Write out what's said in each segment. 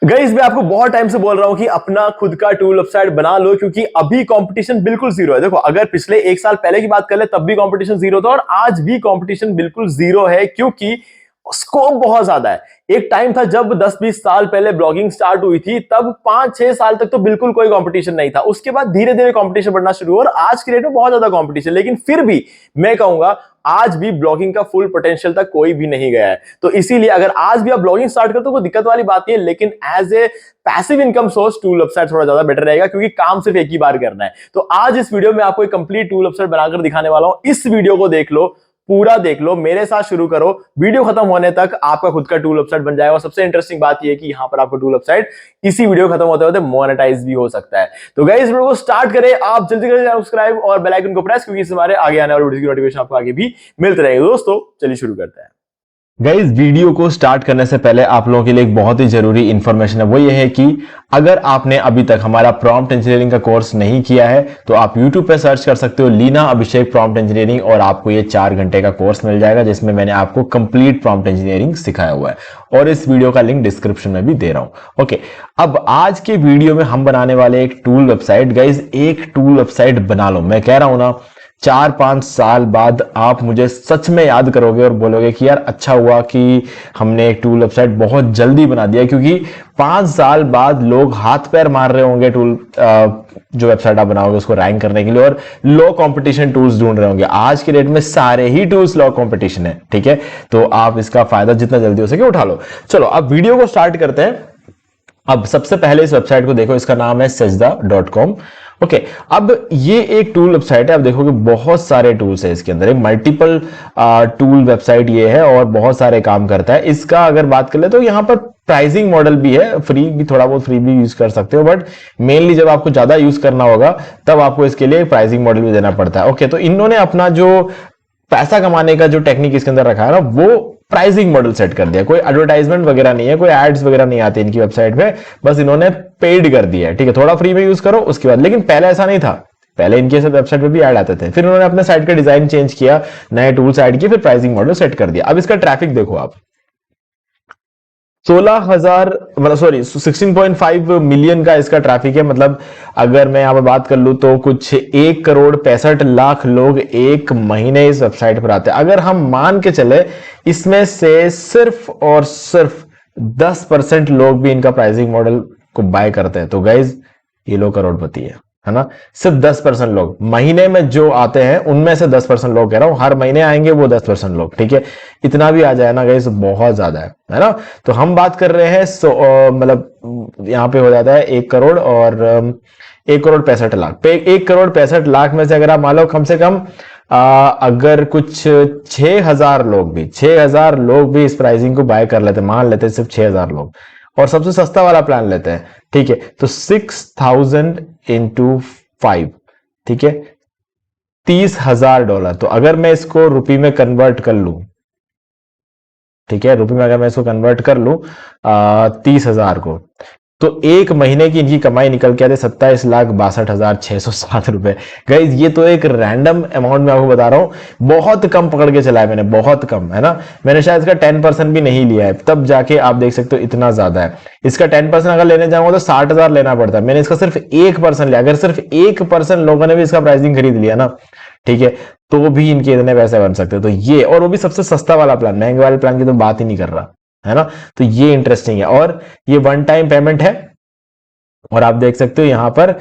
Guys मैं आपको बहुत टाइम से बोल रहा हूं कि अपना खुद का टूल वेबसाइट बना लो, क्योंकि अभी कंपटीशन बिल्कुल जीरो है। देखो, अगर पिछले एक साल पहले की बात कर ले तब भी कंपटीशन जीरो था और आज भी कंपटीशन बिल्कुल जीरो है, क्योंकि स्कोप बहुत ज्यादा है। एक टाइम था जब 10-20 साल पहले ब्लॉगिंग स्टार्ट हुई थी, तब 5-6 साल तक तो बिल्कुल कोई कंपटीशन नहीं था। उसके बाद धीरे धीरे कंपटीशन बढ़ना शुरू हुआ और आज की डेट में बहुत ज्यादा कंपटीशन। लेकिन फिर भी मैं कहूंगा आज भी ब्लॉगिंग का फुल पोटेंशियल तक कोई भी नहीं गया है। तो इसीलिए अगर आज भी आप ब्लॉगिंग स्टार्ट करते हो कोई दिक्कत वाली बात नहीं है, लेकिन as a passive income source tool website थोड़ा ज्यादा बेटर रहेगा, क्योंकि काम सिर्फ एक ही बार करना है। तो आज इस वीडियो में आपको एक कंप्लीट टूल वेबसाइट बनाकर दिखाने वाला हूं। इस वीडियो को देख लो, पूरा देख लो, मेरे साथ शुरू करो, वीडियो खत्म होने तक आपका खुद का टूल वेबसाइट बन जाएगा। सबसे इंटरेस्टिंग बात यह है कि यहां पर आपका टूल वेबसाइट इसी वीडियो खत्म होते होते मोनेटाइज भी हो सकता है। तो गाइस वीडियो को स्टार्ट करें, आप जल्दी करें सब्सक्राइब और बेल आइकन को प्रेस, क्योंकि इससे हमारे आगे आने वाले वीडियो की नोटिफिकेशन आपको आगे भी मिलते रहेगी। दोस्तों चलिए शुरू करते हैं। गाइज वीडियो को स्टार्ट करने से पहले आप लोगों के लिए एक बहुत ही जरूरी इंफॉर्मेशन है। वो ये है कि अगर आपने अभी तक हमारा प्रॉम्प्ट इंजीनियरिंग का कोर्स नहीं किया है तो आप YouTube पे सर्च कर सकते हो लीना अभिषेक प्रॉम्प्ट इंजीनियरिंग, और आपको ये 4 घंटे का कोर्स मिल जाएगा जिसमें मैंने आपको कंप्लीट प्रॉम्प्ट इंजीनियरिंग सिखाया हुआ है और इस वीडियो का लिंक डिस्क्रिप्शन में भी दे रहा हूं। ओके, अब आज के वीडियो में हम बनाने वाले एक टूल वेबसाइट। गाइज एक टूल वेबसाइट बना लो, मैं कह रहा हूं ना 4-5 साल बाद आप मुझे सच में याद करोगे और बोलोगे कि यार अच्छा हुआ कि हमने एक टूल वेबसाइट बहुत जल्दी बना दिया, क्योंकि 5 साल बाद लोग हाथ पैर मार रहे होंगे टूल जो वेबसाइट आप बनाओगे उसको रैंक करने के लिए, और लो कंपटीशन टूल्स ढूंढ रहे होंगे। आज के डेट में सारे ही टूल्स लो कंपटीशन है, ठीक है? तो आप इसका फायदा जितना जल्दी हो सके उठा लो। चलो अब वीडियो को स्टार्ट करते हैं। अब सबसे पहले इस वेबसाइट को देखो, इसका नाम है sajda.com। ओके, अब ये एक टूल वेबसाइट है। आप देखोगे बहुत सारे टूल्स है इसके अंदर, एक मल्टीपल टूल वेबसाइट ये है और बहुत सारे काम करता है। इसका अगर बात कर ले तो यहाँ पर प्राइसिंग मॉडल भी है, फ्री भी, थोड़ा बहुत फ्री भी यूज कर सकते हो, बट मेनली जब आपको ज्यादा यूज करना होगा तब आपको इसके लिए प्राइसिंग मॉडल भी देना पड़ता है। ओके, तो इन्होंने अपना जो पैसा कमाने का जो टेक्निक इसके अंदर रखा है ना, वो प्राइसिंग मॉडल सेट कर दिया। कोई एडवर्टाइजमेंट वगैरह नहीं है, कोई एड्स वगैरह नहीं आते इनकी वेबसाइट पे, बस इन्होंने पेड कर दिया है, ठीक है? थोड़ा फ्री में यूज करो उसके बाद। लेकिन पहले ऐसा नहीं था, पहले इनके सब वेबसाइट पे भी ऐड आते थे, फिर उन्होंने अपने साइट का डिजाइन चेंज किया, नए टूल्स ऐड किए, फिर प्राइसिंग मॉडल सेट कर दिया। अब इसका ट्रैफिक देखो आप, 16,000 मतलब सॉरी 16.5 मिलियन का इसका ट्रैफिक है। मतलब अगर मैं यहां पर बात कर लूं तो कुछ 1,65,00,000 लोग एक महीने इस वेबसाइट पर आते हैं। अगर हम मान के चले इसमें से सिर्फ और सिर्फ 10% लोग भी इनका प्राइसिंग मॉडल को बाय करते हैं तो गाइज ये लोग करोड़पति है ना? सिर्फ 10% लोग महीने में जो आते हैं उनमें से 10% लोग, कह रहा हूं हर महीने आएंगे वो 10% लोग, ठीक है? इतना भी आ जाए ना गाइस, बहुत ज्यादा है ना? तो हम बात कर रहे हैं मतलब यहां पे हो जाता है 1 करोड़ और 1,65,00,000 पे। 1,65,00,000 में से अगर आप मान लो कम से कम अगर कुछ 6,000 लोग भी इस प्राइसिंग को बाय कर लेते, मान लेते सिर्फ 6,000 लोग, और सबसे सस्ता वाला प्लान लेते हैं, ठीक है? तो 6,000 इंटू 5, ठीक है, $30,000। तो अगर मैं इसको रुपये में कन्वर्ट कर लूं, ठीक है, रुपये में अगर मैं इसको कन्वर्ट कर लूं 30,000 को, तो एक महीने की इनकी कमाई निकल के आते 27,62,607 रुपए। गाइज ये तो एक रैंडम अमाउंट में आपको बता रहा हूं, बहुत कम पकड़ के चला है मैंने, बहुत कम, है ना? मैंने शायद इसका 10% भी नहीं लिया है, तब जाके आप देख सकते हो इतना ज्यादा है। इसका 10% अगर लेने जाऊंगा तो 60,000 लेना पड़ता है, मैंने इसका सिर्फ 1% लिया। अगर सिर्फ 1% लोगों ने भी इसका प्राइसिंग खरीद लिया ना, ठीक है, तो भी इनके इतने पैसे बन सकते हैं। तो ये, और वो भी सबसे सस्ता वाला प्लान, महंगे वाले प्लान की तो बात ही नहीं कर रहा, है ना? तो ये इंटरेस्टिंग है, और ये वन टाइम पेमेंट है। और आप देख सकते हो यहां पर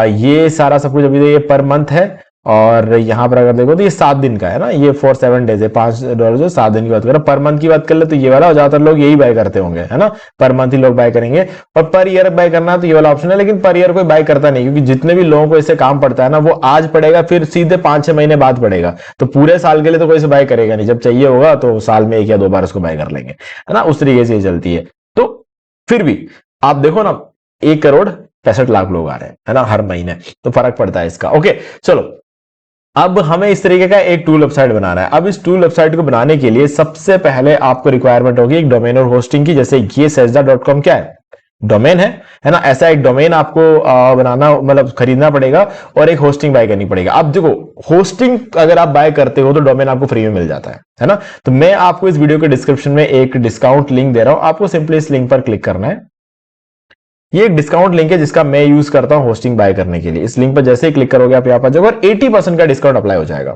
ये सारा सब कुछ अभी ये पर मंथ है, और यहां पर अगर देखो तो ये 7 दिन का है ना, ये 4 7 डेज है, $5 जो 7 दिन की बात करें। पर मंथ की बात कर ले तो ये वाला, ज्यादातर लोग यही बाय करते होंगे, है ना? पर मंथ ही लोग बाय करेंगे, और पर ईयर बाय करना तो ये वाला ऑप्शन है, लेकिन पर ईयर कोई बाय करता नहीं, क्योंकि जितने भी लोगों को इससे काम पड़ता है ना, वो आज पड़ेगा फिर सीधे 5-6 महीने बाद पड़ेगा। तो पूरे साल के लिए तो कोई से बाय करेगा नहीं, जब चाहिए होगा तो साल में 1 या 2 बार उसको बाय कर लेंगे, है ना? उस तरीके से ये चलती है। तो फिर भी आप देखो ना, 1,65,00,000 लोग आ रहे हैं, है ना, हर महीने, तो फर्क पड़ता है इसका। ओके चलो, अब हमें इस तरीके का एक टूल वेबसाइट बनाना है। अब इस टूल वेबसाइट को बनाने के लिए सबसे पहले आपको रिक्वायरमेंट होगी एक डोमेन और होस्टिंग की। जैसे ये sajda.com क्या है? डोमेन है ना? ऐसा एक डोमेन आपको बनाना, मतलब खरीदना पड़ेगा, और एक होस्टिंग बाय करनी पड़ेगा। अब देखो, होस्टिंग अगर आप बाय करते हो तो डोमेन आपको फ्री में मिल जाता है ना? तो मैं आपको इस वीडियो के डिस्क्रिप्शन में एक डिस्काउंट लिंक दे रहा हूं, आपको सिंपली इस लिंक पर क्लिक करना है। ये एक डिस्काउंट लिंक है जिसका मैं यूज करता हूं होस्टिंग बाय करने के लिए। इस लिंक पर जैसे ही क्लिक करोगे आप यहां पर जाओगे और 80% का डिस्काउंट अप्लाई हो जाएगा।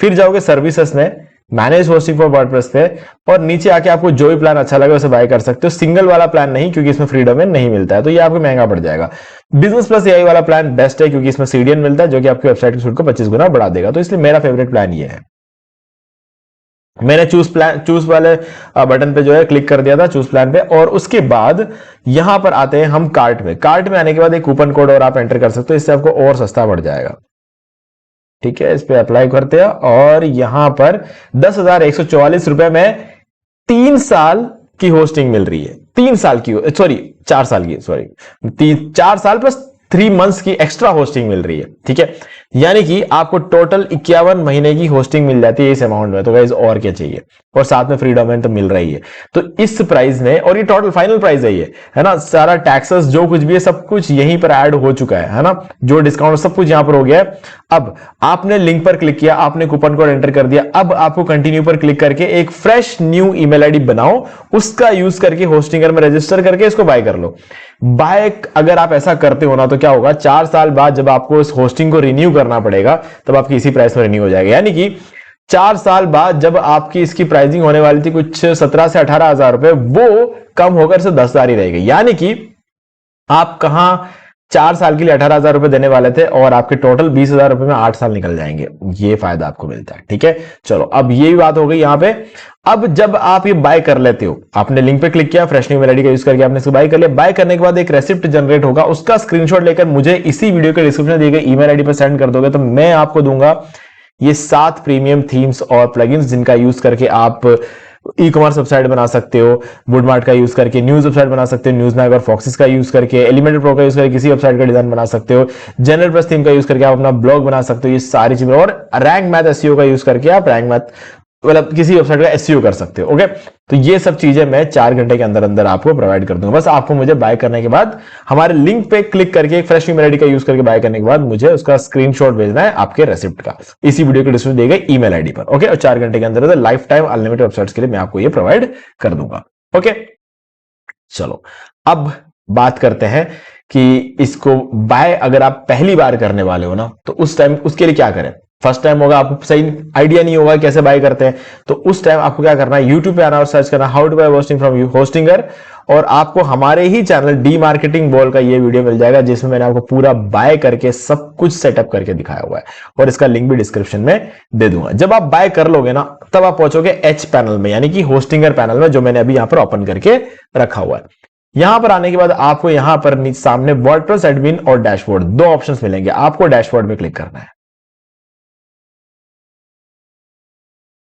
फिर जाओगे सर्विसेज में, मैनेज होस्टिंग फॉर वर्डप्रेस पे, और नीचे आके आपको जो भी प्लान अच्छा लगे उसे बाय कर सकते हो। सिंगल वाला प्लान नहीं, क्योंकि इसमें फ्री डोमेन नहीं मिलता है, तो ये आपको महंगा पड़ जाएगा। बिजनेस प्लस एआई वाला प्लान बेस्ट है, क्योंकि इसमें सीडीएन मिलता है जो कि आपकी वेबसाइट की स्पीड को 25 गुना बढ़ा देगा। तो इसलिए मेरा फेवरेट प्लान ये है। मैंने चूज वाले बटन पे जो है क्लिक कर दिया था, चूज प्लान पे, और उसके बाद यहां पर आते हैं हम कार्ट में। कार्ट में आने के बाद एक कूपन कोड और आप एंटर कर सकते हो, इससे आपको और सस्ता पड़ जाएगा। ठीक है, इस पे अप्लाई करते हैं और यहां पर 10,144 रुपए में 3 साल की होस्टिंग मिल रही है। 3 साल की, सॉरी 4 साल की, सॉरी 4 साल प्लस 3 मंथ्स की एक्स्ट्रा होस्टिंग मिल रही है। ठीक है, यानी कि आपको टोटल 51 महीने की होस्टिंग मिल जाती है इस अमाउंट में। तो गाइस और क्या चाहिए, और साथ में फ्री डोमेन तो मिल रही है। तो इस प्राइस में, और ये टोटल फाइनल प्राइस है ये, है ना, सारा टैक्सेस जो कुछ भी है सब कुछ यहीं पर ऐड हो चुका है ना, जो डिस्काउंट सब कुछ यहां पर हो गया है। अब आपने लिंक पर क्लिक किया, आपने कूपन कोड एंटर कर दिया, अब आपको कंटिन्यू पर क्लिक करके एक फ्रेश न्यू ईमेल आईडी बनाओ, उसका यूज करके होस्टिंगर में रजिस्टर करके इसको बाय कर लो। बाय अगर आप ऐसा करते हो ना, तो क्या होगा, 4 साल बाद जब आपको इस होस्टिंग को रिन्यू करना पड़ेगा तब आपकी इसी प्राइस में रिन्यू हो जाएगा। यानी कि 4 साल बाद जब आपकी इसकी प्राइसिंग होने वाली थी कुछ 17 से 18 हजार रुपए, वो कम होकर से 10,000 ही रहेगी। यानी कि आप कहां 4 साल के लिए 18,000 रुपए देने वाले थे और आपके टोटल 20,000 रुपए में 8 साल निकल जाएंगे। ये फायदा आपको मिलता है। ठीक है, चलो अब ये भी बात हो गई यहां पे। अब जब आप ये बाय कर लेते हो, आपने लिंक पे क्लिक किया, फ्रेश न्यू मेल आईडी का यूज करके आपने इसको बाय कर लिया। बाय करने के बाद एक रेसिप्ट जनरेट होगा, उसका स्क्रीनशॉट लेकर मुझे इसी वीडियो के डिस्क्रिप्शन में दी गई ईमेल आईडी पर सेंड कर दोगे, तो मैं आपको दूंगा ये 7 प्रीमियम थीम्स और प्लगइन्स, जिनका यूज करके आप ई कॉमर्स वेबसाइट बना सकते हो, वुडमार्ट का यूज करके न्यूज वेबसाइट बना सकते हो, न्यूज़मैग और फॉक्सिस का यूज करके, एलिमेंटर प्रो का यूज करके किसी वेबसाइट का डिजाइन बना सकते हो, जनरल प्रेस थीम का यूज करके आप अपना ब्लॉग बना सकते हो। ये सारी चीजें, और रैंक मैथ एसईओ का यूज करके आप रैंक मैथ मतलब किसी वेबसाइट का एसईओ कर सकते हो। ओके, तो ये सब चीजें मैं 4 घंटे के अंदर अंदर आपको प्रोवाइड कर दूंगा। बस आपको मुझे बाय करने के बाद हमारे लिंक पे क्लिक करके एक फ्रेश ईमेल आईडी का यूज करके बाय करने के बाद मुझे उसका स्क्रीनशॉट भेजना है आपके रेसिप्ट का, इसी वीडियो के डिस्क्रिप्शन दी गई ईमेल आईडी पर। ओके, और 4 घंटे के अंदर लाइफ टाइम अनलिमिटेड वेबसाइट्स के लिए मैं आपको ये प्रोवाइड कर दूंगा। ओके, चलो अब बात करते हैं कि इसको बाय अगर आप पहली बार करने वाले हो ना, तो उस टाइम उसके लिए क्या करें। फर्स्ट टाइम होगा, आपको सही आइडिया नहीं होगा कैसे बाय करते हैं, तो उस टाइम आपको क्या करना है, यूट्यूब पे आना और सर्च करना how to buy hosting from Hostinger, और आपको हमारे ही चैनल डी मार्केटिंग बॉल का ये वीडियो मिल जाएगा, जिसमें मैंने आपको पूरा बाय करके सब कुछ सेटअप करके दिखाया हुआ है, और इसका लिंक भी डिस्क्रिप्शन में दे दूंगा। जब आप बाय कर लोगे ना, तब आप पहुंचोगे एच पैनल में, यानी कि होस्टिंगर पैनल में, जो मैंने अभी यहां पर ओपन करके रखा हुआ है। यहां पर आने के बाद आपको यहां पर सामने वर्डप्रेस एडमिन और डैशबोर्ड 2 ऑप्शंस मिलेंगे। आपको डैशबोर्ड में क्लिक करना है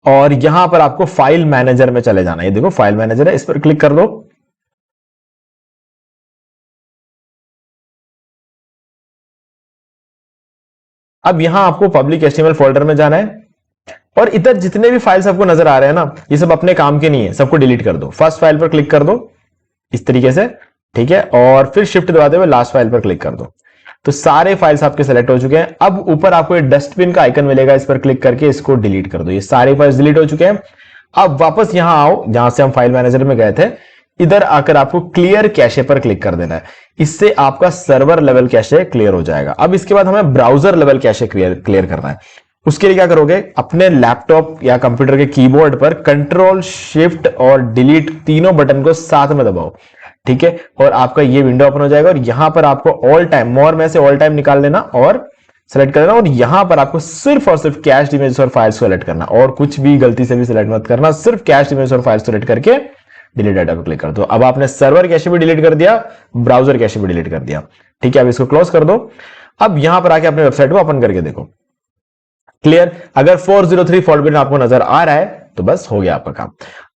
और यहां पर आपको फाइल मैनेजर में चले जाना है। ये देखो फाइल मैनेजर है, इस पर क्लिक कर दो। अब यहां आपको पब्लिक एचटीएमएल फोल्डर में जाना है, और इधर जितने भी फाइल्स आपको नजर आ रहे हैं ना, ये सब अपने काम के नहीं है, सबको डिलीट कर दो। फर्स्ट फाइल पर क्लिक कर दो इस तरीके से, ठीक है, और फिर शिफ्ट दबाते हुए लास्ट फाइल पर क्लिक कर दो। तो सारे फाइल्स आपके सेलेक्ट हो चुके हैं। अब ऊपर आपको एक डस्टबिन का आइकन मिलेगा, इस पर क्लिक करके इसको डिलीट कर दो। ये सारे फाइल्स डिलीट हो चुके हैं। अब वापस यहां आओ जहां से हम फाइल मैनेजर में गए थे, इधर आकर आपको क्लियर कैशे पर क्लिक कर देना है। इससे आपका सर्वर लेवल कैशे क्लियर हो जाएगा। अब इसके बाद हमें ब्राउजर लेवल कैशे क्लियर करना है। उसके लिए क्या करोगे, अपने लैपटॉप या कंप्यूटर के कीबोर्ड पर कंट्रोल शिफ्ट और डिलीट तीनों बटन को साथ में दबाओ, ठीक है, और आपका ये विंडो ओपन हो जाएगा। और यहां पर आपको ऑल टाइम, मोर में से ऑल टाइम निकाल लेना और सेलेक्ट कर देना, और यहां पर आपको सिर्फ और सिर्फ कैश्ड इमेजेस और फाइल्स को सेलेक्ट करना, और कुछ भी गलती से भी सेलेक्ट मत करना, सिर्फ कैश्ड इमेजेस और फाइल्स सेलेक्ट करके डिलीट डाटा पर क्लिक कर दो। अब आपने सर्वर कैशे भी डिलीट कर दिया, ब्राउजर कैशे भी डिलीट कर दिया, ठीक है। अब इसको क्लोज कर दो। अब यहां पर आके अपने वेबसाइट को ओपन करके देखो, क्लियर। अगर 403 फॉरबिडन आपको नजर आ रहा है तो बस हो गया आपका काम।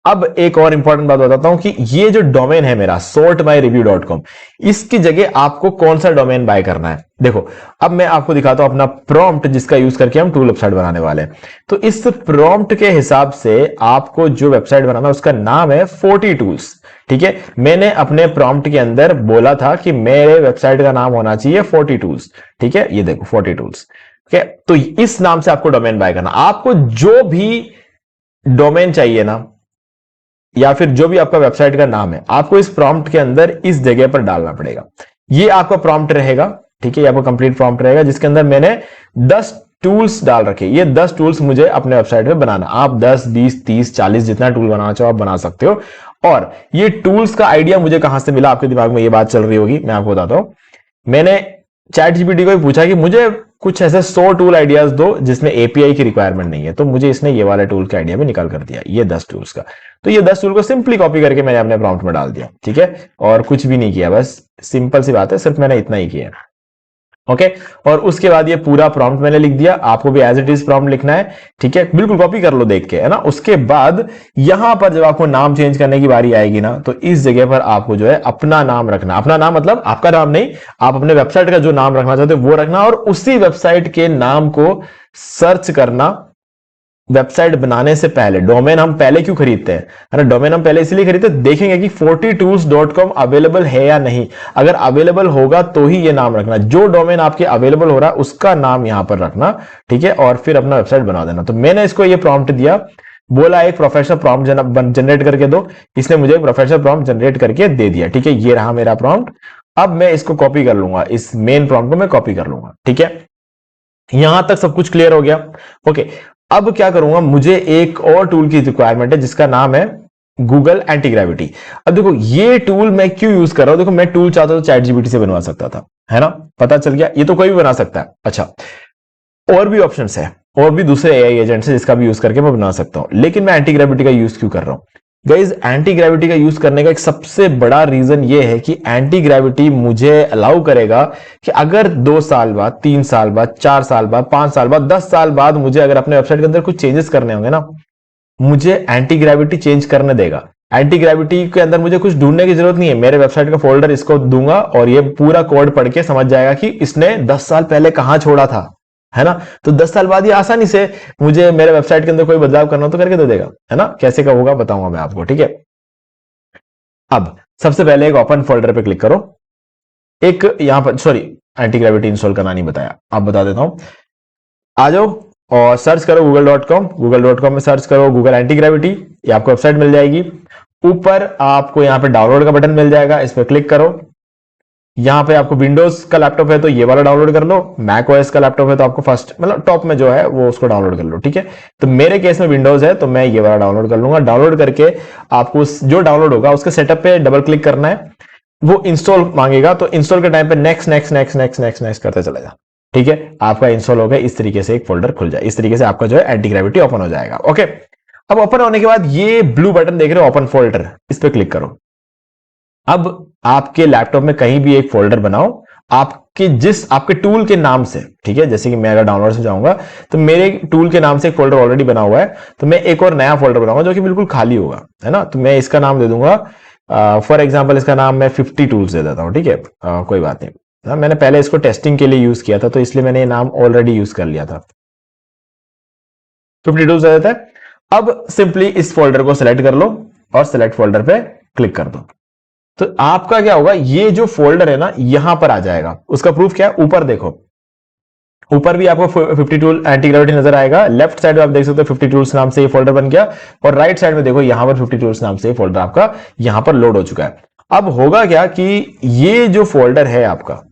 अब एक और इंपॉर्टेंट बात बताता हूं कि ये जो डोमेन है मेरा sortmyreview.com, इसकी जगह आपको कौन सा डोमेन बाय करना है। देखो अब मैं आपको दिखाता हूं अपना प्रॉम्प्ट, जिसका यूज करके हम टूल वेबसाइट बनाने वाले हैं। तो इस प्रॉम्प्ट के हिसाब से आपको जो वेबसाइट बनाना है उसका नाम है 40 टूल्स, ठीक है। मैंने अपने प्रॉम्प्ट के अंदर बोला था कि मेरे वेबसाइट का नाम होना चाहिए 40 टूल्स, ठीक है। ये देखो 40 टूल्स, ठीक है। तो इस नाम से आपको डोमेन बाय करना। आपको जो भी डोमेन चाहिए ना, या फिर जो भी आपका वेबसाइट का नाम है, आपको इस प्रॉम्प्ट के अंदर इस जगह पर डालना पड़ेगा। ये आपका प्रॉम्प्ट रहेगा, ठीक है, ये आपका कंप्लीट प्रॉम्प्ट रहेगा, जिसके अंदर मैंने 10 टूल्स डाल रखे। ये 10 टूल्स मुझे अपने वेबसाइट पे बनाना। आप 10, 20, 30, 40 जितना टूल बनाना चाहो आप बना सकते हो। और ये टूल्स का आइडिया मुझे कहां से मिला, आपके दिमाग में ये बात चल रही होगी, मैं आपको बताता हूं। मैंने चैट जीपीटी को भी पूछा कि मुझे कुछ ऐसे 100 टूल आइडियाज दो जिसमें एपीआई की रिक्वायरमेंट नहीं है, तो मुझे इसने ये वाला टूल का आइडिया भी निकाल कर दिया, ये 10 टूल्स का। तो ये 10 टूल को सिंपली कॉपी करके मैंने अपने प्रॉम्प्ट में डाल दिया, ठीक है, और कुछ भी नहीं किया, बस सिंपल सी बात है, सिर्फ मैंने इतना ही किया। ओके, और उसके बाद ये पूरा प्रॉम्प्ट मैंने लिख दिया। आपको भी एज इट इज प्रॉम्प्ट लिखना है, ठीक है, बिल्कुल कॉपी कर लो देख के, है ना। उसके बाद यहां पर जब आपको नाम चेंज करने की बारी आएगी ना, तो इस जगह पर आपको जो है अपना नाम रखना। अपना नाम मतलब आपका नाम नहीं, आप अपने वेबसाइट का जो नाम रखना चाहते हो वो रखना, और उसी वेबसाइट के नाम को सर्च करना। वेबसाइट बनाने से पहले डोमेन हम पहले क्यों खरीदते हैं, है ना, डोमेन हम पहले इसलिए खरीदते हैं, देखेंगे कि 40tools.com अवेलेबल है या नहीं। अगर अवेलेबल होगा तो ही ये नाम रखना। जो डोमेन आपके अवेलेबल हो रहा है उसका नाम यहां पर रखना, ठीक है, और फिर अपना वेबसाइट बना देना। तो मैंने इसको ये प्रॉम्प्ट दिया, बोला एक प्रोफेशनल प्रॉम्प्ट जनरेट करके दो। इसने मुझे एक प्रोफेशनल प्रॉम्प्ट जनरेट करके दे दिया, ठीक है, ये रहा मेरा प्रॉम्प्ट। अब मैं इसको कॉपी कर लूंगा, इस मेन प्रॉम्प्ट को मैं कॉपी कर लूंगा, ठीक है। यहां तक सब कुछ क्लियर हो गया। ओके, अब क्या करूंगा, मुझे एक और टूल की रिक्वायरमेंट है जिसका नाम है गूगल एंटी ग्रेविटी। अब देखो ये टूल मैं क्यों यूज कर रहा हूं, देखो मैं टूल चाहता तो चैट जीपीटी से बनवा सकता था, है ना, पता चल गया, ये तो कोई भी बना सकता है। अच्छा, और भी ऑप्शंस है, और भी दूसरे एआई एजेंट्स है जिसका भी यूज करके मैं बना सकता हूं, लेकिन मैं एंटी ग्रेविटी का यूज क्यों कर रहा हूं गाइज। एंटी ग्रेविटी का यूज करने का एक सबसे बड़ा रीजन ये है कि एंटी ग्रेविटी मुझे अलाउ करेगा कि अगर 2 साल बाद, 3 साल बाद, 4 साल बाद, 5 साल बाद, 10 साल बाद मुझे अगर अपने वेबसाइट के अंदर कुछ चेंजेस करने होंगे ना, मुझे एंटी ग्रेविटी चेंज करने देगा। एंटी ग्रेविटी के अंदर मुझे कुछ ढूंढने की जरूरत नहीं है, मेरे वेबसाइट का फोल्डर इसको दूंगा और ये पूरा कोड पढ़ के समझ जाएगा कि इसने 10 साल पहले कहां छोड़ा था, है ना। तो 10 साल बाद ये आसानी से मुझे मेरे वेबसाइट के अंदर कोई बदलाव करना हो तो करके दे देगा, है ना। कैसे का होगा बताऊंगा मैं आपको, ठीक है। अब सबसे पहले एक ओपन फोल्डर पे क्लिक करो। एक यहां पर, सॉरी, एंटी ग्रेविटी इंस्टॉल करना नहीं बताया, अब बता देता हूं। आ जाओ और सर्च करो google.com। google.com में सर्च करो गूगल एंटी ग्रेविटी, ये आपको वेबसाइट मिल जाएगी। ऊपर आपको यहां पे डाउनलोड का बटन मिल जाएगा, इस पर क्लिक करो। यहां पे आपको विंडोज का लैपटॉप है तो ये वाला डाउनलोड कर लो, मैक ओएस का लैपटॉप है तो आपको फर्स्ट मतलब टॉप में जो है वो उसको डाउनलोड कर लो, ठीक है। तो मेरे केस में विंडोज है तो मैं ये वाला डाउनलोड कर लूंगा। डाउनलोड करके आपको जो डाउनलोड होगा उसके सेटअप पे डबल क्लिक करना है, वो इंस्टॉल मांगेगा, तो इंस्टॉल के टाइम पे next next next next next next करते चला जा, ठीक है। आपका इंस्टॉल हो गया, इस तरीके से एक फोल्डर खुल जाए, इस तरीके से आपका जो है एंटी ग्रेविटी ओपन हो जाएगा। ओके, अब ओपन होने के बाद ये ब्लू बटन देख रहे हो ओपन फोल्डर, इस पर क्लिक करो। अब आपके लैपटॉप में कहीं भी एक फोल्डर बनाओ आपके टूल के नाम से, ठीक है। जैसे कि मैं अगर डाउनलोड से जाऊंगा तो मेरे टूल के नाम से एक फोल्डर ऑलरेडी बना हुआ है, तो मैं एक और नया फोल्डर बनाऊंगा जो कि बिल्कुल खाली होगा, है ना। तो मैं इसका नाम दे दूंगा, फॉर एग्जाम्पल इसका नाम मैं 50 टूल्स दे देता हूं, ठीक है। कोई बात नहीं, मैंने पहले इसको टेस्टिंग के लिए यूज किया था तो इसलिए मैंने ये नाम ऑलरेडी यूज कर लिया था, 50 टूल्स दे देता है। अब सिंपली इस फोल्डर को सिलेक्ट कर लो और सिलेक्ट फोल्डर पे क्लिक कर दो, तो आपका क्या होगा, ये जो फोल्डर है ना यहां पर आ जाएगा। उसका प्रूफ क्या है, ऊपर देखो, ऊपर भी आपको 50 टूल एंटी ग्रेविटी नजर आएगा। लेफ्ट साइड में आप देख सकते हो 50 टूल्स नाम से ये फोल्डर बन गया, और राइट साइड में देखो यहां पर 50 टूल्स नाम से ये फोल्डर आपका यहां पर लोड हो चुका है। अब होगा क्या कि ये जो फोल्डर है आपका,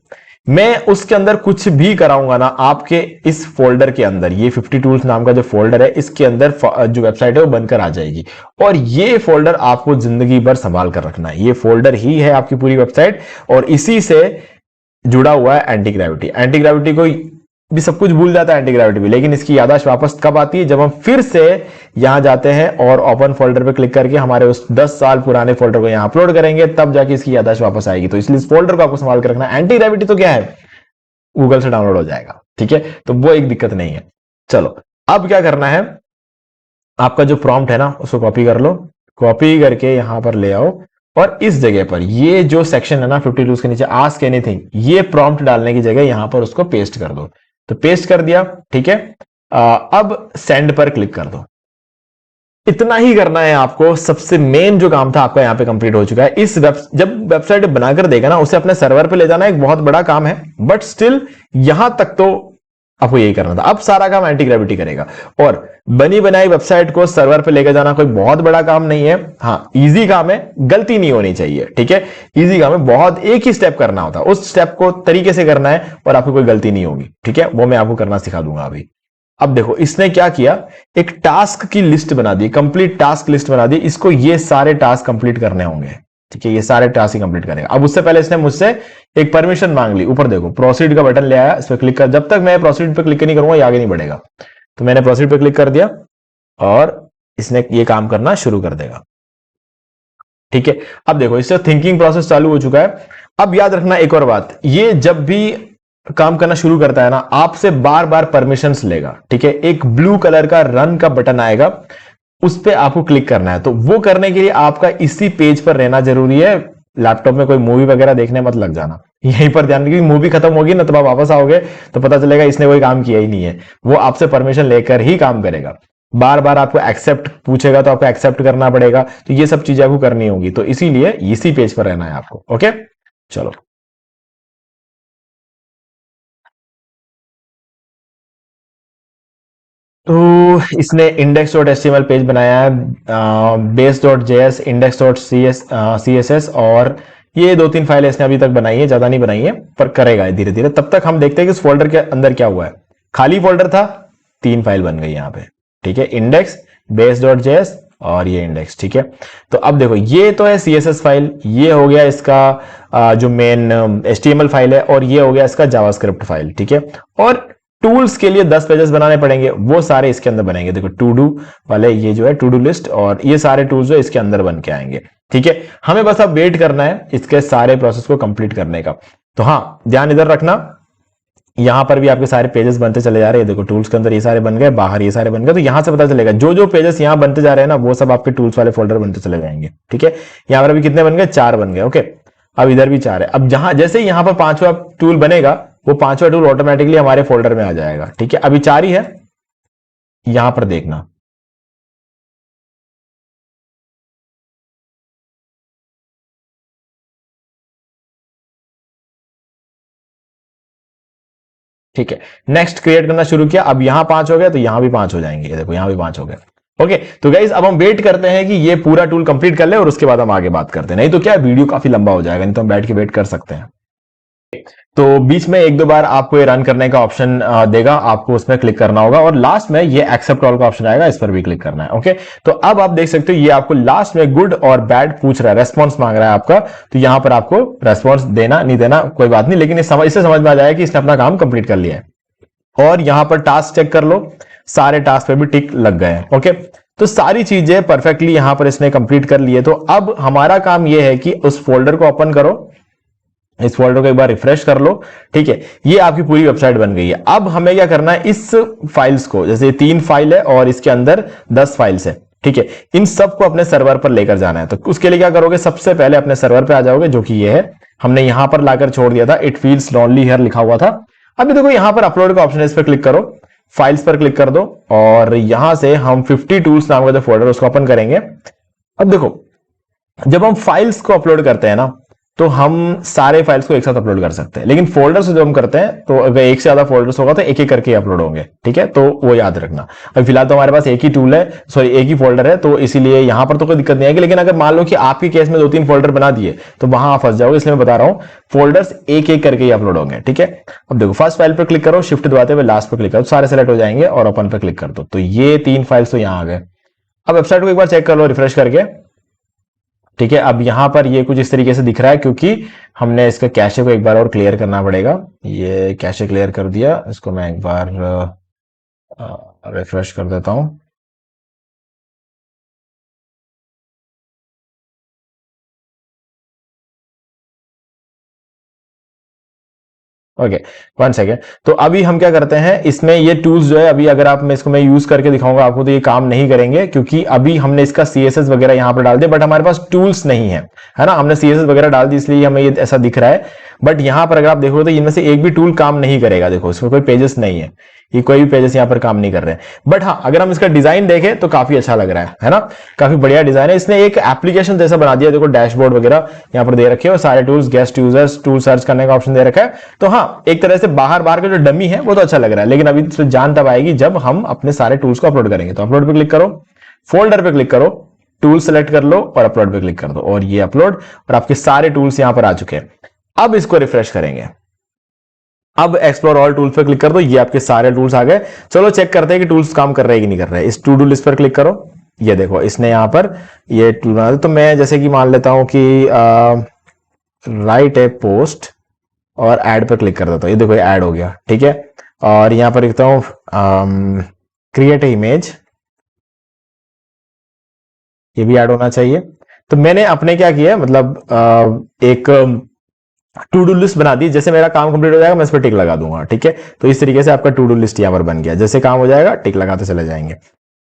मैं उसके अंदर कुछ भी कराऊंगा ना, आपके इस फोल्डर के अंदर, ये 50 टूल्स नाम का जो फोल्डर है इसके अंदर जो वेबसाइट है वो बनकर आ जाएगी, और ये फोल्डर आपको जिंदगी भर संभाल कर रखना है। ये फोल्डर ही है आपकी पूरी वेबसाइट, और इसी से जुड़ा हुआ है एंटी ग्रेविटी। एंटी ग्रेविटी को भी सब कुछ भूल जाता है एंटी ग्रेविटी भी, लेकिन इसकी याददाश्त वापस कब आती है, जब हम फिर से यहां जाते हैं और ओपन फोल्डर पे क्लिक करके हमारे उस 10 साल पुराने फोल्डर को यहां अपलोड करेंगे, तब जाके इसकी याददाश्त वापस आएगी। तो इसलिए इस फोल्डर को आपको संभाल कर रखना है। एंटी ग्रेविटी तो क्या है, गूगल से डाउनलोड हो जाएगा, ठीक है, तो वो एक दिक्कत नहीं है। चलो अब क्या करना है, आपका जो प्रॉम्प्ट है ना उसको कॉपी कर लो, कॉपी करके यहां पर ले आओ, और इस जगह पर ये जो सेक्शन है ना 50 टूल्स के नीचे आस्क एनीथिंग, ये प्रॉम्प्ट डालने की जगह यहां पर उसको पेस्ट कर दो। तो पेस्ट कर दिया, ठीक है। अब सेंड पर क्लिक कर दो। इतना ही करना है आपको, सबसे मेन जो काम था आपका यहां पे कंप्लीट हो चुका है। जब वेबसाइट बनाकर देगा ना, उसे अपने सर्वर पे ले जाना एक बहुत बड़ा काम है, बट स्टिल यहां तक तो आपको यही करना था। अब सारा काम एंटी ग्रेविटी करेगा और बनी बनाई वेबसाइट को सर्वर पे लेकर जाना कोई बहुत बड़ा काम नहीं है। हाँ, इजी काम है, गलती नहीं होनी चाहिए, ठीक है। इजी काम है, बहुत एक ही स्टेप करना होता है, उस स्टेप को तरीके से करना है और आपको कोई गलती नहीं होगी, ठीक है। वो मैं आपको करना सिखा दूंगा अभी। अब देखो इसने क्या किया, एक टास्क की लिस्ट बना दी, कंप्लीट टास्क लिस्ट बना दी। इसको ये सारे टास्क कंप्लीट करने होंगे, ठीक है। ये सारे टास्क ही कंप्लीट करेगा। अब उससे पहले इसने मुझसे एक परमिशन मांग ली। ऊपर देखो प्रोसीड का बटन ले आया, इस पर क्लिक कर, जब तक मैं प्रोसीड पे क्लिक नहीं करूंगा ये आगे नहीं बढ़ेगा। तो मैंने प्रोसीड पे क्लिक कर दिया और इसने ये काम करना शुरू कर देगा, ठीक है। अब देखो इससे थिंकिंग प्रोसेस चालू हो चुका है। अब याद रखना एक और बात, ये जब भी काम करना शुरू करता है ना, आपसे बार बार परमिशंस लेगा, ठीक है। एक ब्लू कलर का रन का बटन आएगा, उस पर आपको क्लिक करना है। तो वो करने के लिए आपका इसी पेज पर रहना जरूरी है। लैपटॉप में कोई मूवी वगैरह देखने मत लग जाना, यहीं पर ध्यान रखिए। मूवी खत्म होगी ना, तब आप वापस आओगे तो पता चलेगा इसने कोई काम किया ही नहीं है। वो आपसे परमिशन लेकर ही काम करेगा। बार बार आपको एक्सेप्ट पूछेगा तो आपको एक्सेप्ट करना पड़ेगा। तो ये सब चीजें आपको करनी होगी, तो इसीलिए इसी पेज पर रहना है आपको। ओके, चलो। तो इसने index.html पेज बनाया है, base.js, index.css और ये 2-3 फाइलें इसने अभी तक बनाई है, ज्यादा नहीं बनाई है, पर करेगा धीरे धीरे। तब तक हम देखते हैं कि इस फोल्डर के अंदर क्या हुआ है। खाली फोल्डर था, 3 फाइल बन गई यहाँ पे, ठीक है। इंडेक्स, base.js और ये इंडेक्स, ठीक है। तो अब देखो ये तो है CSS फाइल, ये हो गया इसका जो मेन HTML फाइल है, और ये हो गया इसका जावास्क्रिप्ट फाइल, ठीक है। और टूल्स के लिए 10 पेजेस बनाने पड़ेंगे, वो सारे इसके अंदर बनेंगे। देखो टू डू वाले, ये जो है टू डू लिस्ट, और ये सारे टूल्स जो इसके अंदर बन के आएंगे, ठीक है। हमें बस अब वेट करना है इसके सारे प्रोसेस को कंप्लीट करने का। तो हाँ, ध्यान इधर रखना, यहां पर भी आपके सारे पेजेस बनते चले जा रहे हैं। देखो टूल्स के अंदर ये सारे बन गए, बाहर ये सारे बन गए। तो यहां से पता चलेगा जो जो पेजेस यहां बनते जा रहे हैं ना, वो सब आपके टूल्स वाले फोल्डर बनते चले जाएंगे, ठीक है। यहां पर अभी कितने बन गए, 4 बन गए, ओके। अब इधर भी 4 है। अब जहां जैसे ही यहां पर 5वां टूल बनेगा, वो 5वां टूल ऑटोमेटिकली हमारे फोल्डर में आ जाएगा, ठीक है। अभी 4 ही है, यहां पर देखना, ठीक है। नेक्स्ट क्रिएट करना शुरू किया, अब यहां 5 हो गए तो यहां भी 5 हो जाएंगे। ये देखो यहां भी 5 हो गए, ओके। तो गाइस अब हम वेट करते हैं कि ये पूरा टूल कंप्लीट कर ले और उसके बाद हम आगे बात करते हैं। नहीं तो क्या वीडियो काफी लंबा हो जाएगा, नहीं तो हम बैठ के वेट कर सकते हैं। तो बीच में 1-2 बार आपको ये रन करने का ऑप्शन देगा, आपको उसमें क्लिक करना होगा, और लास्ट में ये एक्सेप्ट ऑल का ऑप्शन आएगा, इस पर भी क्लिक करना है, ओके। तो अब आप देख सकते हो ये आपको लास्ट में गुड और बैड पूछ रहा है, रेस्पॉन्स मांग रहा है आपका। तो यहां पर आपको रेस्पॉन्स देना नहीं देना कोई बात नहीं, लेकिन इससे समझ में आ जाएगा कि इसने अपना काम कंप्लीट कर लिया है। और यहां पर टास्क चेक कर लो, सारे टास्क पे भी टिक लग गए हैं, ओके। तो सारी चीजें परफेक्टली यहां पर इसने कंप्लीट कर ली है। तो अब हमारा काम यह है कि उस फोल्डर को ओपन करो, इस फोल्डर को एक बार रिफ्रेश कर लो, ठीक है। ये आपकी पूरी वेबसाइट बन गई है। अब हमें क्या करना है, इस फाइल्स को, जैसे 3 फाइल है और इसके अंदर 10 फाइल्स है, ठीक है, इन सब को अपने सर्वर पर लेकर जाना है। तो उसके लिए क्या करोगे, सबसे पहले अपने सर्वर पे आ जाओगे, जो कि ये है, हमने यहां पर लाकर छोड़ दिया था, इट फील्स लॉनली हियर लिखा हुआ था। अभी देखो यहां पर अपलोड का ऑप्शन है, इस पर क्लिक करो, फाइल्स पर क्लिक कर दो, और यहां से हम 50 टूल्स नाम का जो फोल्डर उसको ओपन करेंगे। अब देखो जब हम फाइल्स को अपलोड करते हैं ना, तो हम सारे फाइल्स को एक साथ अपलोड कर सकते हैं, लेकिन फोल्डर्स जो हम करते हैं, तो अगर एक से ज्यादा फोल्डर्स होगा तो एक एक करके अपलोड होंगे, ठीक है। तो वो याद रखना। अभी फिलहाल तो हमारे पास एक ही टूल है, सॉरी एक ही फोल्डर है, तो इसीलिए यहां पर तो कोई दिक्कत नहीं आएगी। लेकिन अगर मान लो कि आपके केस में 2-3 फोल्डर बना दिए, तो वहां आप फंस जाओगे, इसलिए मैं बता रहा हूं फोल्डर्स एक एक करके ही अपलोड होंगे, ठीक है। अब देखो फर्स्ट फाइल पर क्लिक करो, शिफ्ट दबाते हुए लास्ट पर क्लिक करो, सारे सेलेक्ट हो जाएंगे, और ओपन पर क्लिक कर दो। तो ये 3 फाइल्स तो यहां आ गए। अब वेबसाइट को एक बार चेक कर लो रिफ्रेश करके, ठीक है। अब यहां पर ये कुछ इस तरीके से दिख रहा है, क्योंकि हमने इसका कैशे को एक बार और क्लियर करना पड़ेगा। ये कैशे क्लियर कर दिया, इसको मैं एक बार रिफ्रेश कर देता हूं। Okay, 1 second. तो अभी हम क्या करते हैं, इसमें ये टूल्स जो है, अभी अगर आप मैं यूज करके दिखाऊंगा आपको, तो ये काम नहीं करेंगे, क्योंकि अभी हमने इसका CSS वगैरह यहां पर डाल दिया, बट हमारे पास टूल्स नहीं है ना। हमने CSS वगैरह डाल दी, इसलिए हमें ये ऐसा दिख रहा है। बट यहां पर अगर आप देखोगे तो इनमें से एक भी टूल काम नहीं करेगा। देखो इसमें कोई पेजेस नहीं है, ये कोई भी पेजेस यहां पर काम नहीं कर रहे हैं। बट हाँ, अगर हम इसका डिजाइन देखें तो काफी अच्छा लग रहा है ना, काफी बढ़िया डिजाइन है। इसने एक एप्लीकेशन जैसा बना दिया, देखो डैशबोर्ड वगैरह यहां पर दे रखे हैं और सारे tools, guest users, tool search करने का ऑप्शन दे रखा है। तो हाँ, एक तरह से बाहर बाहर का जो डमी है वो तो अच्छा लग रहा है, लेकिन अभी इसमें जान तब आएगी जब हम अपने सारे टूल्स को अपलोड करेंगे। तो अपलोड पे क्लिक करो, फोल्डर पे क्लिक करो, टूल सेलेक्ट कर लो और अपलोड पे क्लिक कर दो, और ये अपलोड, और आपके सारे टूल्स यहां पर आ चुके हैं। अब इसको रिफ्रेश करेंगे, अब एक्सप्लोर ऑल टूल्स पर क्लिक कर दो, ये आपके सारे टूल्स आ गए। चलो चेक करते हैं कि टूल्स काम कर रहे हैं कि नहीं कर रहे हैं। इस टू डू लिस्ट पर क्लिक करो, ये देखो इसने यहां पर ये टूल बना दिया। तो मैं जैसे कि मान लेता हूं कि राइट ए पोस्ट और ऐड पर क्लिक कर देता हूं, ये देखो ऐड हो गया, ठीक है। और यहां पर लिखता हूं क्रिएट ए इमेज, ये भी ऐड होना चाहिए। तो मैंने अपने क्या किया, मतलब एक टू डू लिस्ट बना दी। जैसे मेरा काम कंप्लीट हो जाएगा मैं इस पर टिक लगा दूंगा, ठीक है। तो इस तरीके से आपका टू डू लिस्ट यहां पर बन गया, जैसे काम हो जाएगा टिक लगाते चले जाएंगे।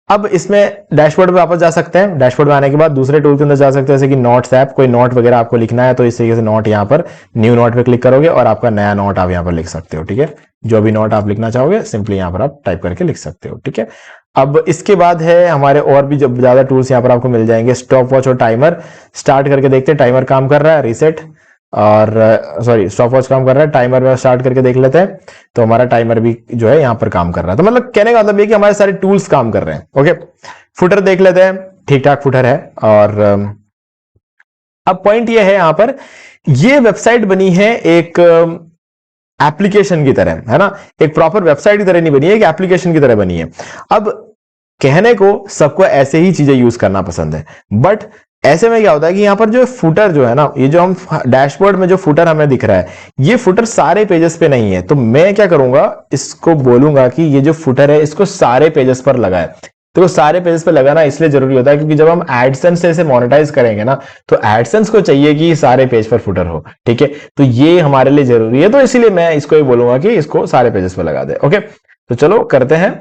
अब इसमें डैशबोर्ड पे वापस जा सकते हैं, डैशबोर्ड में आने के बाद दूसरे टूल के अंदर जा सकते हैं, जैसे कि नोट्स ऐप, कोई नोट वगैरह आपको लिखना है तो इस तरीके से नोट यहां पर न्यू नोट पे क्लिक करोगे और आपका नया नोट आप यहां पर लिख सकते हो, ठीक है। जो भी नोट आप लिखना चाहोगे सिंपली यहां पर आप टाइप करके लिख सकते हो, ठीक है। अब इसके बाद है हमारे और भी जब ज्यादा टूल्स यहां पर आपको मिल जाएंगे, स्टॉप वॉच और टाइमर। स्टार्ट करके देखते हैं, टाइमर काम कर रहा है, रीसेट, और सॉरी स्टॉप वॉच काम कर रहा है, टाइमर में स्टार्ट करके देख लेते हैं। तो हमारा टाइमर भी जो है यहां पर काम कर रहा है। तो मतलब कहने का मतलब ये कि हमारे सारे टूल्स काम कर रहे हैं, ओके। फुटर देख लेते हैं, ठीक ठाक फुटर है। और अब पॉइंट ये है यहां पर, ये वेबसाइट बनी है एक एप्लीकेशन की तरह, है ना, एक प्रॉपर वेबसाइट की तरह नहीं बनी है, एक एप्लीकेशन की तरह बनी है। अब कहने को सबको ऐसे ही चीजें यूज करना पसंद है, बट ऐसे में क्या होता है कि यहां पर जो फुटर जो है ना, ये जो हम डैशबोर्ड में जो फुटर हमें दिख रहा है, ये फुटर सारे पेजेस पे नहीं है। तो मैं क्या करूंगा, इसको बोलूंगा कि ये जो फुटर है इसको सारे पेजेस पर लगाए। तो सारे पेजेस पे लगाना इसलिए जरूरी होता है क्योंकि जब हम एडसेंस से इसे मोनेटाइज करेंगे ना, तो एडसेंस को चाहिए कि सारे पेज पर फुटर हो, ठीक है। तो ये हमारे लिए जरूरी है, तो इसीलिए मैं इसको ही बोलूंगा कि इसको सारे पेजेस पर लगा दे, ओके। तो चलो करते हैं।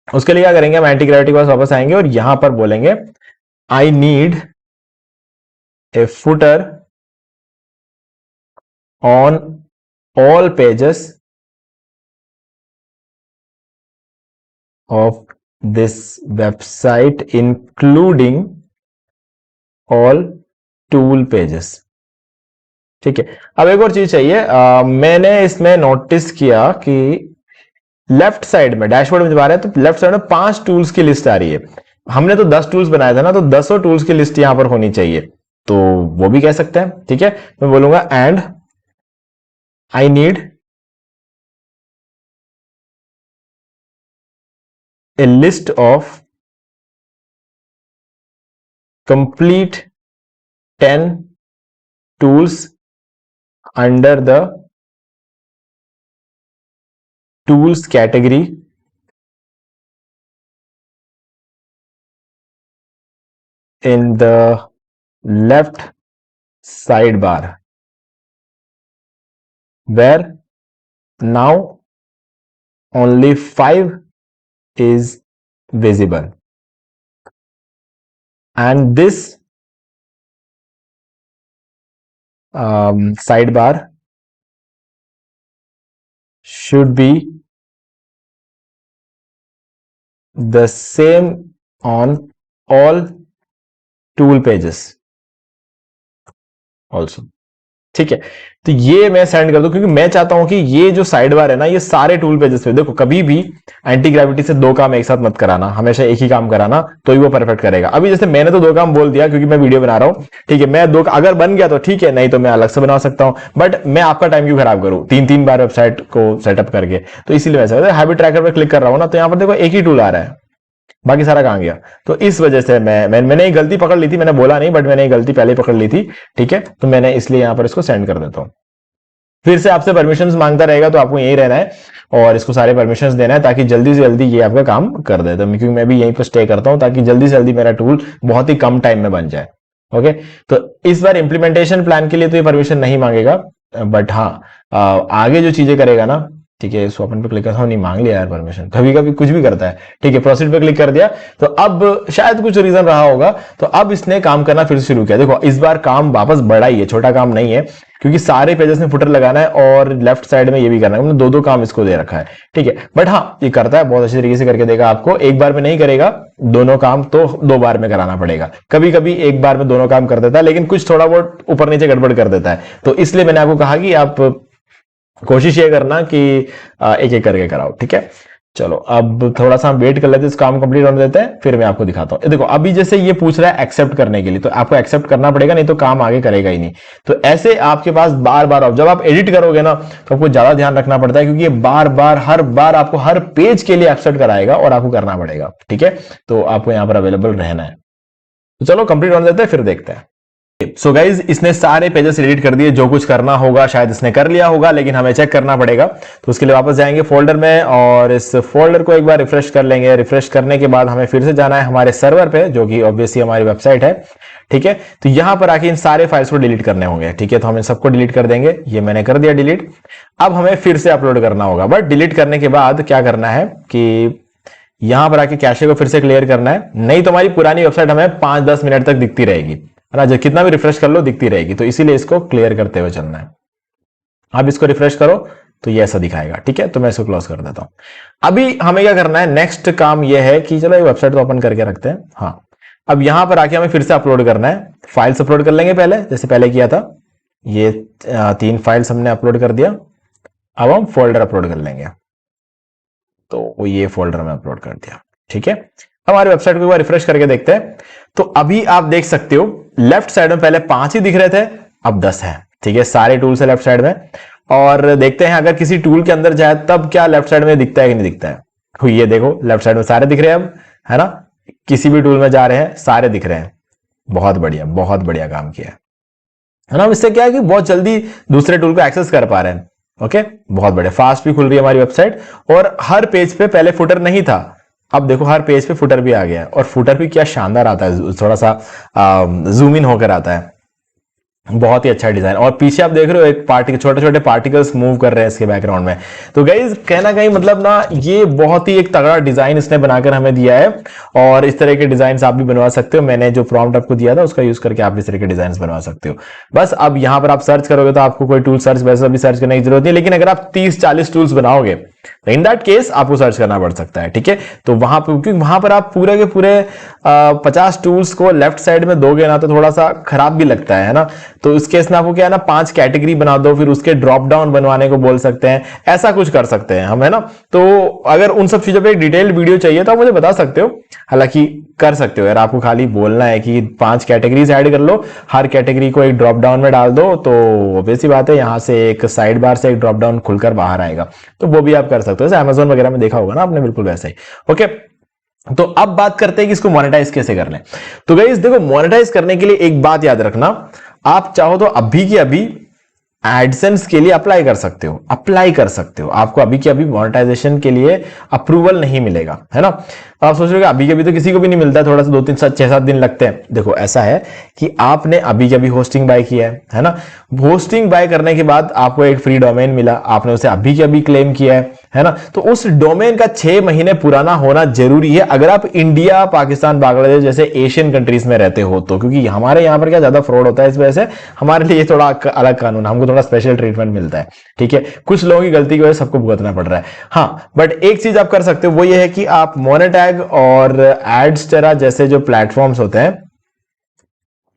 उसके लिए क्या करेंगे, हम एंटी ग्रेविटी के पास वापस आएंगे और यहां पर बोलेंगे I need a footer on all pages of this website including all tool pages, ठीक है। अब एक और चीज चाहिए, मैंने इसमें नोटिस किया कि लेफ्ट साइड में डैशबोर्ड में जब आ रहे हैं तो लेफ्ट साइड में 5 टूल्स की लिस्ट आ रही है। हमने तो 10 टूल्स बनाए थे ना, तो 10 टूल्स की लिस्ट यहां पर होनी चाहिए। तो वो भी कह सकते हैं, ठीक है। मैं बोलूंगा and I need a list of complete 10 tools under the tools category in the left sidebar where now only 5 is visible, and this sidebar should be the same on all tool pages also, ठीक है। तो ये मैं send कर दूं क्योंकि मैं चाहता हूं कि ये जो साइड बार है ना, ये सारे टूल पेजेस पे। देखो कभी भी एंटी ग्रेविटी से 2 काम एक साथ मत कराना, हमेशा एक ही काम कराना, तो ही वो परफेक्ट करेगा। अभी जैसे मैंने तो 2 काम बोल दिया क्योंकि मैं वीडियो बना रहा हूं, ठीक है। मैं 2 अगर बन गया तो ठीक है, नहीं तो मैं अलग से बना सकता हूं, बट मैं आपका टाइम क्यों खराब करूं 3-3 बार वेबसाइट को सेटअप करके। तो इसीलिए वैसा हैबिट ट्रैकर पर क्लिक कर रहा हूं ना, तो यहां पर देखो एक ही टूल आ रहा है, बाकी सारा कहां गया। तो इस वजह से मैंने एक गलती पकड़ ली थी, मैंने बोला नहीं बट मैंने एक गलती पहले पकड़ ली थी, ठीक है। तो मैंने इसलिए यहां पर इसको सेंड कर देता हूं। फिर से आपसे परमिशंस मांगता रहेगा, तो आपको यहीं रहना है और इसको सारे परमिशंस देना है ताकि जल्दी से जल्दी ये आपका काम कर दे। तो क्योंकि मैं भी यहीं पर स्टे करता हूं ताकि जल्दी से जल्दी मेरा टूल बहुत ही कम टाइम में बन जाए, ओके। तो इस बार इंप्लीमेंटेशन प्लान के लिए तो ये परमिशन नहीं मांगेगा, बट हाँ आगे जो चीजें करेगा ना, ठीक है, इस ओपन पे क्लिक करता हूं, नहीं मांग लिया यार परमिशन, कभी कभी कुछ भी करता है। ठीक है, प्रोसीड पे क्लिक कर दिया, तो अब शायद कुछ रीजन रहा होगा, तो अब इसने काम करना फिर से शुरू किया। देखो इस बार काम वापस बड़ा ही है, छोटा काम नहीं है, क्योंकि सारे पेजेस में फुटर लगाना है और लेफ्ट साइड में ये भी करना है, मतलब दो काम इसको दे रखा है। ठीक है, बट हाँ ये करता है, बहुत अच्छे तरीके से करके देगा आपको। एक बार में नहीं करेगा, दोनों काम तो 2 बार में कराना पड़ेगा। कभी कभी एक बार में दोनों काम कर देता है, लेकिन कुछ थोड़ा बहुत ऊपर नीचे गड़बड़ कर देता है, तो इसलिए मैंने आपको कहा कि आप कोशिश ये करना कि एक एक करके कराओ। ठीक है, चलो अब थोड़ा सा हम वेट कर लेते हैं, इस काम कंप्लीट होने देते हैं, फिर मैं आपको दिखाता हूं। देखो अभी जैसे ये पूछ रहा है एक्सेप्ट करने के लिए, तो आपको एक्सेप्ट करना पड़ेगा, नहीं तो काम आगे करेगा ही नहीं। तो ऐसे आपके पास बार बार जब आप एडिट करोगे ना, तो आपको ज्यादा ध्यान रखना पड़ता है, क्योंकि ये बार बार हर बार आपको हर पेज के लिए एक्सेप्ट कराएगा और आपको करना पड़ेगा। ठीक है, तो आपको यहां पर अवेलेबल रहना है। तो चलो कंप्लीट होने देते हैं, फिर देखते हैं। सो गाइज इसने सारे पेजेस एडिट कर दिए, जो कुछ करना होगा शायद इसने कर लिया होगा, लेकिन हमें चेक करना पड़ेगा। तो उसके लिए वापस जाएंगे फोल्डर में और इस फोल्डर को एक बार रिफ्रेश कर लेंगे। रिफ्रेश करने के बाद हमें फिर से जाना है हमारे सर्वर पे, जो कि ऑब्वियसली हमारी वेबसाइट है। ठीक है, तो यहां पर आके इन सारे फाइल्स को डिलीट करने होंगे। ठीक है, तो हम इन सबको डिलीट कर देंगे, ये मैंने कर दिया डिलीट। अब हमें फिर से अपलोड करना होगा, बट डिलीट करने के बाद क्या करना है कि यहां पर आके कैशे को फिर से क्लियर करना है, नहीं तो हमारी पुरानी वेबसाइट हमें 5-10 मिनट तक दिखती रहेगी, है ना, जो कितना भी रिफ्रेश कर लो दिखती रहेगी। तो इसीलिए इसको क्लियर करते हुए चलना है। अब इसको रिफ्रेश करो तो ये ऐसा दिखाएगा। ठीक है, तो मैं इसको क्लोज कर देता हूं। अभी हमें क्या करना है, नेक्स्ट काम ये है कि चलो ये वेबसाइट तो ओपन करके रखते हैं। हाँ, अब यहां पर आके हमें फिर से अपलोड करना है, फाइल्स अपलोड कर लेंगे पहले, जैसे पहले किया था। ये 3 फाइल्स हमने अपलोड कर दिया। अब हम फोल्डर अपलोड कर लेंगे, तो ये फोल्डर में अपलोड कर दिया। ठीक है, हमारी वेबसाइट को एक बार रिफ्रेश करके देखते हैं। तो अभी आप देख सकते हो लेफ्ट साइड में पहले 5 ही दिख रहे थे, अब 10 है। ठीक है, सारे टूल्स है लेफ्ट साइड में, और देखते हैं अगर किसी टूल के अंदर जाए तब क्या लेफ्ट साइड में दिखता है कि नहीं दिखता है। तो ये देखो लेफ्ट साइड में सारे दिख रहे हैं अब, है ना, किसी भी टूल में जा रहे हैं सारे दिख रहे हैं। बहुत बढ़िया काम किया है ना। इससे क्या है कि बहुत जल्दी दूसरे टूल को एक्सेस कर पा रहे हैं। ओके, बहुत बढ़िया, फास्ट भी खुल रही है हमारी वेबसाइट। और हर पेज पे पहले फुटर नहीं था, अब देखो हर पेज पे फुटर भी आ गया है, और फुटर भी क्या शानदार आता है, थोड़ा सा जूम इन होकर आता है, बहुत ही अच्छा डिजाइन। और पीछे आप देख रहे हो एक पार्टिकल, छोटे छोटे पार्टिकल्स मूव कर रहे हैं इसके बैकग्राउंड में। तो गाइज कहना कहीं मतलब ना, ये बहुत ही एक तगड़ा डिजाइन इसने बनाकर हमें दिया है, और इस तरह के डिजाइन आप भी बनवा सकते हो। मैंने जो प्रॉम्प्ट आपको दिया था उसका यूज करके आप इस तरह के डिजाइन बनवा सकते हो। बस अब यहां पर आप सर्च करोगे तो आपको कोई टूल सर्च वैसा भी सर्च करने की जरूरत नहीं, लेकिन अगर आप 30-40 टूल्स बनाओगे तो इन दैट केस आपको सर्च करना पड़ सकता है। ठीक है, तो वहां पर, क्योंकि वहां पर आप पूरे के पूरे 50 टूल्स को लेफ्ट साइड में दोगे ना, तो थोड़ा सा खराब भी लगता है ना। तो इस केस में आपको क्या है ना, 5 कैटेगरी बना दो, फिर उसके ड्रॉप डाउन बनवाने को बोल सकते हैं, ऐसा कुछ कर सकते हैं हम, है ना। तो अगर उन सब चीजों पे एक डिटेल्ड वीडियो चाहिए तो आप मुझे बता सकते हो, हालांकि कर सकते हो यार, आपको खाली बोलना है कि 5 कैटेगरीज ऐड कर लो, हर कैटेगरी को एक ड्रॉप डाउन में डाल दो, तो ऑब्वियसली बात है यहां से एक साइड बार से एक ड्रॉप डाउन खुलकर बाहर आएगा, तो वो भी आप कर सकते हो, जैसे अमेज़न वगैरह में देखा होगा ना आपने, बिल्कुल वैसे ही। ओके, तो अब बात करते हैं कि इसको मोनेटाइज कैसे कर लें। तो गाइस देखो, मोनेटाइज करने के लिए एक बात याद रखना, आप चाहो तो अभी की अभी एडसेंस के लिए अप्लाई कर सकते हो, आपको अभी की अभी मोनेटाइजेशन के लिए अप्रूवल नहीं मिलेगा, है ना। आप सोच रहे हो अभी के अभी तो किसी को भी नहीं मिलता है, थोड़ा सा 2-3-6-7 दिन लगते हैं। देखो ऐसा है कि आपने अभी के अभी होस्टिंग बाय किया है ना, होस्टिंग बाय करने के बाद आपको एक फ्री डोमेन मिला, आपने उसे अभी के अभी क्लेम किया है ना, तो उस डोमेन का 6 महीने पुराना होना जरूरी है, अगर आप इंडिया, पाकिस्तान, बांग्लादेश जैसे एशियन कंट्रीज में रहते हो तो, क्योंकि हमारे यहां पर क्या ज्यादा फ्रॉड होता है, इस वजह से हमारे लिए थोड़ा अलग कानून, हमको थोड़ा स्पेशल ट्रीटमेंट मिलता है। ठीक है, कुछ लोगों की गलती की वजह से सबको भुगतना पड़ रहा है। हाँ, बट एक चीज आप कर सकते हो, वो ये है कि आप मोनेटैग और एडस्टेरा जैसे जो प्लेटफॉर्म्स होते हैं,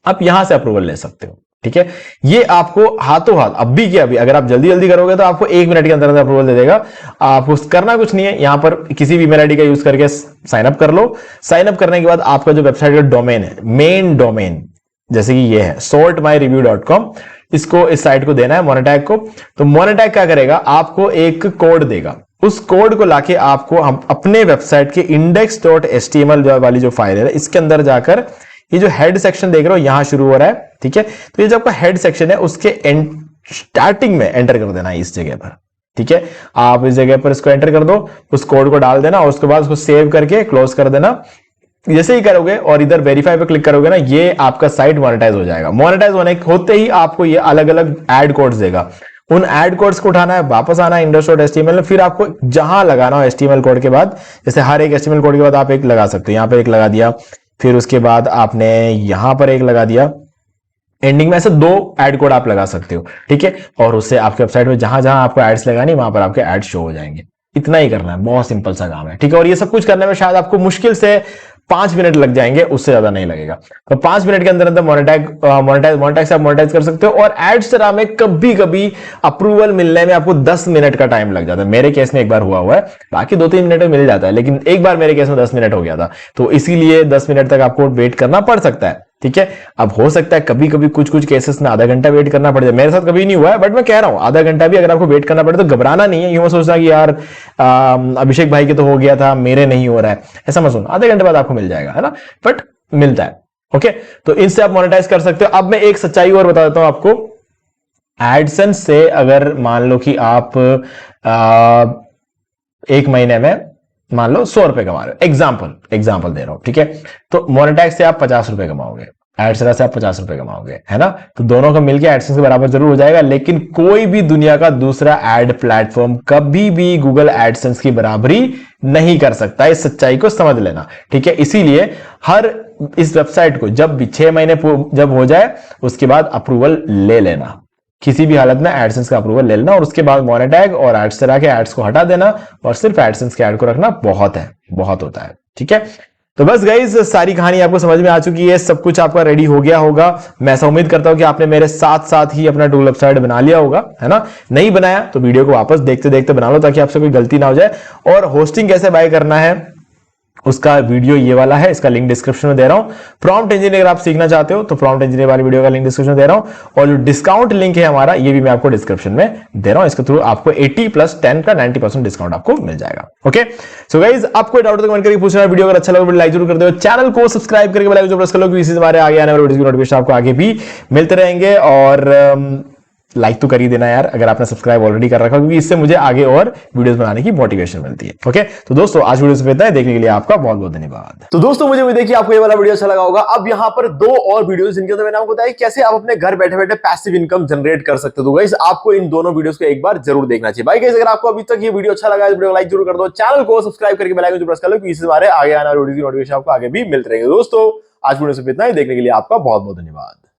आप यहां से अप्रूवल ले सकते हो। ठीक है, ये आपको हाथों हाथ अभी के अभी, अगर आप जल्दी जल्दी करोगे तो आपको 1 मिनट के अंदर अंदर अप्रूवल दे देगा। आपको करना कुछ नहीं है, यहां पर किसी भी ईमेल आईडी का यूज करके साइन अप कर लो। साइन अप करने के बाद आपका जो वेबसाइट का डोमेन है, मेन डोमेन, जैसे कि ये है sortmyreview.com, इसको, इस साइट को देना है मोनेटैग को। तो मोनेटैग क्या करेगा, आपको एक कोड देगा, उस कोड को लाके आपको हम अपने वेबसाइट के index.html वाली जो फाइल है, इसके अंदर जाकर ये जो हेड सेक्शन देख रहे हो यहां शुरू हो रहा है। ठीक है, तो ये जो आपका हेड सेक्शन है उसके स्टार्टिंग में एंटर कर देना है इस जगह पर। ठीक है, आप इस जगह पर इसको एंटर कर दो, उस कोड को डाल देना और उसके बाद उसको सेव करके क्लोज कर देना। जैसे ही करोगे और इधर वेरीफाई पे क्लिक करोगे ना, ये आपका साइट मोनेटाइज हो जाएगा। मोनेटाइज होते ही आपको ये अलग अलग एड कोड्स देगा, उन एड कोड्स को उठाना है, वापस आना है index.html में, फिर आपको जहां लगाना हो HTML कोड के बाद, जैसे हर एक HTML कोड के बाद आप एक लगा सकते हो, यहां पर एक लगा दिया, फिर उसके बाद आपने यहां पर एक लगा दिया, एंडिंग में ऐसे 2 एड कोड आप लगा सकते हो, ठीक है। और उससे आपके वेबसाइट में जहां जहां आपको एड्स लगानी वहां पर आपके एड शो हो जाएंगे। इतना ही करना है, बहुत सिंपल सा काम है, ठीक है। और ये सब कुछ करने में शायद आपको मुश्किल से 5 मिनट लग जाएंगे, उससे ज्यादा नहीं लगेगा। तो 5 मिनट के अंदर अंदर मोनेटाइज आप मोनेटाइज कर सकते हो। और एड्स में कभी कभी अप्रूवल मिलने में आपको 10 मिनट का टाइम लग जाता है। मेरे केस में एक बार हुआ है, बाकी 2-3 मिनट में मिल जाता है, लेकिन एक बार मेरे केस में 10 मिनट हो गया था, तो इसीलिए 10 मिनट तक आपको वेट करना पड़ सकता है, ठीक है। अब हो सकता है कभी कभी कुछ केसेस में आधा घंटा वेट करना पड़ जाए, मेरे साथ कभी नहीं हुआ है, बट मैं कह रहा हूं आधा घंटा भी अगर आपको वेट करना पड़े तो घबराना नहीं है। यूं सोचना कि यार अभिषेक भाई के तो हो गया था, मेरे नहीं हो रहा है, ऐसा मत सोचना, आधे घंटे बाद आपको मिल जाएगा, है ना, बट मिलता है, ओके। तो इनसे आप मोनेटाइज कर सकते हो। अब मैं एक सच्चाई और बता देता हूं आपको, एडसेंस से अगर मान लो कि आप एक महीने में मान लो 100 रुपए कमा रहे हो, एग्जाम्पल दे रहा हूं, ठीक है। तो मोनेटाइज से आप 50 रुपए कमाओगे, एडसेंस से आप 50 रुपए कमाओगे, है ना। तो दोनों का मिलकर एडसेंस के बराबर जरूर हो जाएगा, लेकिन कोई भी दुनिया का दूसरा एड प्लेटफॉर्म कभी भी गूगल एडसेंस की बराबरी नहीं कर सकता। इस सच्चाई को समझ लेना, ठीक है। इसीलिए हर इस वेबसाइट को जब भी 6 महीने जब हो जाए उसके बाद अप्रूवल ले लेना, किसी भी हालत में एडसेंस का अप्रूवल ले लेना, और उसके बाद मोनेटैग और एडसेरा के एड्स को हटा देना और सिर्फ एडसेंस के ऐड को रखना बहुत है, बहुत होता है, ठीक है। तो बस गाइस, सारी कहानी आपको समझ में आ चुकी है, सब कुछ आपका रेडी हो गया होगा। मैं ऐसा उम्मीद करता हूं कि आपने मेरे साथ साथ ही अपना टूल वेबसाइट बना लिया होगा, है ना। नहीं बनाया तो वीडियो को वापस देखते देखते बना लो, ताकि आपसे कोई गलती ना हो जाए। और होस्टिंग कैसे बाय करना है उसका वीडियो ये वाला है, इसका लिंक डिस्क्रिप्शन में दे रहा हूं। प्रॉम्प्ट इंजीनियर अगर आप सीखना चाहते हो तो प्रॉम्प्ट इंजीनियर वाली वीडियो का लिंक डिस्क्रिप्शन में दे रहा हूं, और जो डिस्काउंट लिंक है हमारा ये भी मैं आपको डिस्क्रिप्शन में दे रहा हूं। इसके थ्रू आपको 80 + 10 का 90% डिस्काउंट आपको मिल जाएगा, ओके। सो गाइस, आपको डाउट तो कमेंट करके पूछना है, वीडियो अगर अच्छा लगा लाइक जरूर कर दो, चैनल को सब्सक्राइब करके बेल आइकन प्रेस कर लो, क्योंकि इसी हमारे आगे आने वाले वीडियो की नोटिफिकेशन आपको आगे भी मिलते रहेंगे। और लाइक तो कर ही देना यार अगर आपने सब्सक्राइब ऑलरेडी कर रखा, क्योंकि इससे मुझे आगे और वीडियोस बनाने की मोटिवेशन मिलती है, ओके। तो दोस्तों, आज वीडियो से इतना है, देखने के लिए आपका बहुत बहुत धन्यवाद। तो दोस्तों, मुझे उम्मीद है कि आपको ये वाला वीडियो अच्छा लगा होगा। अब यहाँ पर 2 और वीडियोस जिनके अंदर मैंने आपको बताया कैसे आप अपने घर बैठे बैठे पैसिव इनकम जनरेट कर सकते हो। तो गाइस, आपको इन दोनों वीडियोस को एक बार जरूर देखना चाहिए। भाई गाइस, अगर आपको अभी तक ये वीडियो अच्छा लगा है तो वीडियो को लाइक जरूर कर दो, चैनल को सब्सक्राइब करके बेल आइकन प्रेस कर लो, क्योंकि इससे हमारे आगे आने वाले वीडियो की नोटिफिकेशन आपको आगे भी मिलते रहेंगे। दोस्तों, आज वीडियो से इतना ही, देखने के लिए आपका बहुत बहुत धन्यवाद।